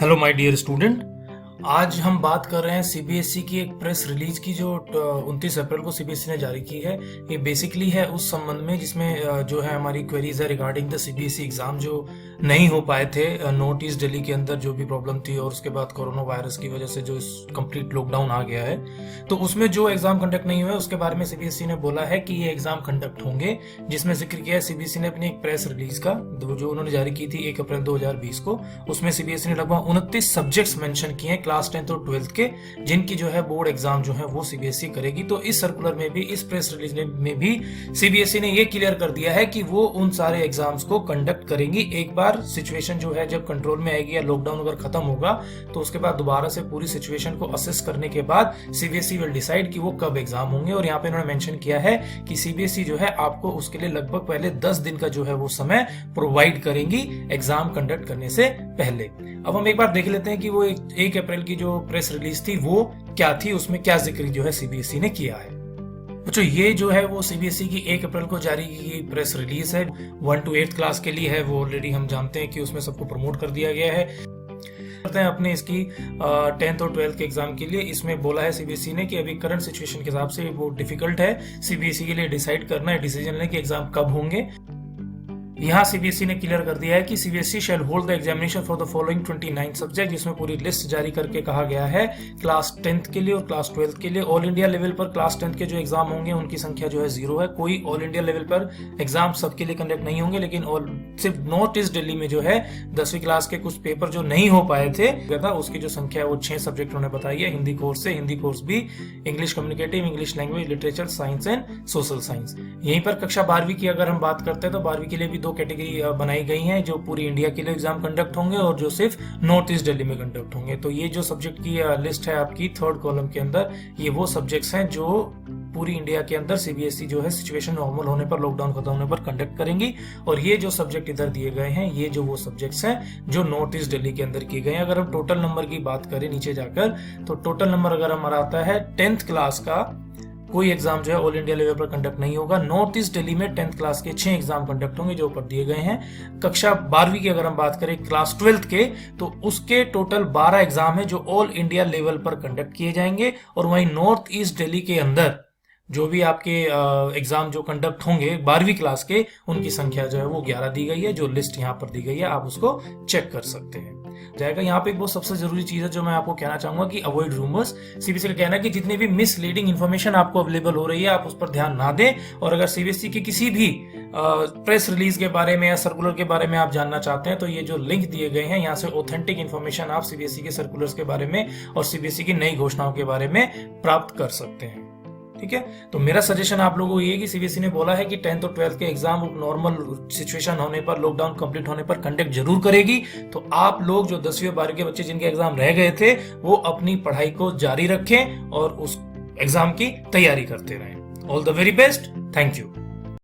Hello my dear student. आज हम बात कर रहे हैं सीबीएसई की एक प्रेस रिलीज की जो 29 अप्रैल को सीबीएसई ने जारी की है। ये बेसिकली है उस संबंध में जिसमें जो है हमारी क्वेरीज है रिगार्डिंग द सीबीएसई एग्जाम जो नहीं हो पाए थे नॉर्थ ईस्ट दिल्ली के अंदर, जो भी प्रॉब्लम थी और उसके बाद कोरोना वायरस की वजह से जो कंप्लीट लॉकडाउन आ गया है, तो उसमें जो एग्जाम कंडक्ट नहीं हुए उसके बारे में सीबीएसई ने बोला है कि ये एग्जाम कंडक्ट होंगे, जिसमें जिक्र किया है सीबीएसई ने अपनी एक प्रेस रिलीज का जो उन्होंने जारी की थी 1 अप्रैल 2020 को। उसमें सीबीएसई ने लगभग 29 सब्जेक्ट्स मेंशन किए हैं क्लास 10th और 12th के, जिनकी जो है बोर्ड एग्जाम जो है वो सीबीएसई करेगी। तो इस सर्कुलर में भी, इस प्रेस रिलीज में भी सीबीएसई ने ये क्लियर कर दिया है कि वो उन सारे एग्जाम्स को कंडक्ट करेंगी। एक बार सिचुएशन जो है जब कंट्रोल में आएगी या लॉकडाउन अगर खत्म होगा तो उसके बाद दोबारा से पूरी सिचुएशन को असेस करने के बाद सीबीएसई विल डिसाइड कि वो कब एग्जाम होंगे। और यहाँ पे उन्होंने मेंशन किया है कि सीबीएसई जो है आपको उसके लिए लगभग पहले 10 दिन का जो है वो समय प्रोवाइड करेंगी एग्जाम कंडक्ट करने से पहले। अब हम एक बार देख लेते हैं कि वो 1 अप्रैल की जो प्रेस रिलीज थी वो क्या थी, उसमें क्या जिक्र जो है सीबीएसई ने किया है। बच्चों, ये जो है वो सीबीएसई की 1 अप्रैल को जारी की प्रेस रिलीज है। 1 to 8th क्लास के लिए है, वो ऑलरेडी हम जानते हैं कि उसमें सबको प्रमोट कर दिया गया है। करते हैं अपने इसकी 10th और 12th के एग्जाम के लिए। इसमें बोला है सीबीएसई ने कि अभी करंट सिचुएशन के हिसाब से वो डिफिकल्ट है सीबीएसई के लिए डिसाइड करना है, डिसीजन लेना कि एग्जाम कब होंगे। यहाँ सीबीएसई ने क्लियर कर दिया है कि CBSE shall hold the examination for the following 29 subject, जिसमें पूरी लिस्ट जारी करके कहा गया है क्लास 10th के लिए और क्लास 12th के लिए। ऑल इंडिया लेवल पर क्लास 10th के जो एग्जाम होंगे उनकी संख्या जो है 0 है। कोई ऑल इंडिया लेवल पर एग्जाम सबके लिए कंडक्ट नहीं होंगे, लेकिन सिर्फ नॉर्थ ईस्ट दिल्ली में जो है 10वीं क्लास के कुछ पेपर जो नहीं हो पाए थे उसकी जो संख्या है वो 6 सब्जेक्ट उन्होंने बताई है। हिंदी कोर्स से, हिंदी कोर्स भी, English communicative, English language, literature, science and social science. यहीं पर कक्षा 12वीं की अगर हम बात करते हैं तो 12वीं के लिए भी 2 कैटेगरी बनाई गई हैं, जो पूरी इंडिया के लिए एग्जाम कंडक्ट होंगे और जो सिर्फ नॉर्थ ईस्ट दिल्ली में कंडक्ट होंगे। तो ये जो सब्जेक्ट की लिस्ट है आपकी 3rd कॉलम के अंदर, ये वो सब्जेक्ट्स हैं जो पूरी इंडिया के अंदर सीबीएसई जो है सिचुएशन नॉर्मल होने पर, लॉकडाउन खत्म होने पर कंडक्ट करेंगी। और ये जो सब्जेक्ट इधर दिए गए हैं ये जो वो सब्जेक्ट्स हैं जो नॉर्थ ईस्ट दिल्ली के अंदर किए गए हैं। अगर हम टोटल नंबर की बात करें नीचे जाकर, तो टोटल नंबर अगर हमारा आता है 10th क्लास का, कोई एग्जाम जो है ऑल इंडिया लेवल पर कंडक्ट नहीं होगा। नॉर्थ ईस्ट दिल्ली में 10th क्लास के 6 एग्जाम कंडक्ट होंगे जो ऊपर दिए गए हैं। कक्षा 12वीं की अगर हम बात करें क्लास 12th के, तो उसके टोटल 12 एग्जाम है जो ऑल इंडिया लेवल पर कंडक्ट किए जाएंगे। और वहीं नॉर्थ ईस्ट दिल्ली के अंदर जो भी आपके एग्जाम जो कंडक्ट होंगे 12वीं क्लास के, उनकी संख्या जो है वो 11 दी गई है। जो लिस्ट यहाँ पर दी गई है आप उसको चेक कर सकते हैं जाएगा। यहाँ पे एक बहुत सबसे जरूरी चीज है जो मैं आपको कहना चाहूंगा कि अवॉइड रूमर्स। सीबीएसई का कहना है कि जितनी भी मिसलीडिंग इन्फॉर्मेशन आपको अवेलेबल हो रही है आप उस पर ध्यान ना दें। और अगर सीबीएसई की किसी भी प्रेस रिलीज के बारे में या सर्कुलर के बारे में आप जानना चाहते हैं तो ये जो लिंक दिए गए हैं यहाँ से ऑथेंटिक इन्फॉर्मेशन आप सीबीएसई के सर्कुलर्स के बारे में और सीबीएसई की नई घोषणाओं के बारे में प्राप्त कर सकते हैं। ठीक है, तो मेरा सजेशन आप लोगों को ये है कि सीबीएसई ने बोला है कि 10th और 12th के एग्जाम नॉर्मल सिचुएशन होने पर, लॉकडाउन कंप्लीट होने पर कंडक्ट जरूर करेगी। तो आप लोग जो 10वीं और 12वीं के बच्चे जिनके एग्जाम रह गए थे वो अपनी पढ़ाई को जारी रखें और उस एग्जाम की तैयारी करते रहें। All the very best, thank you.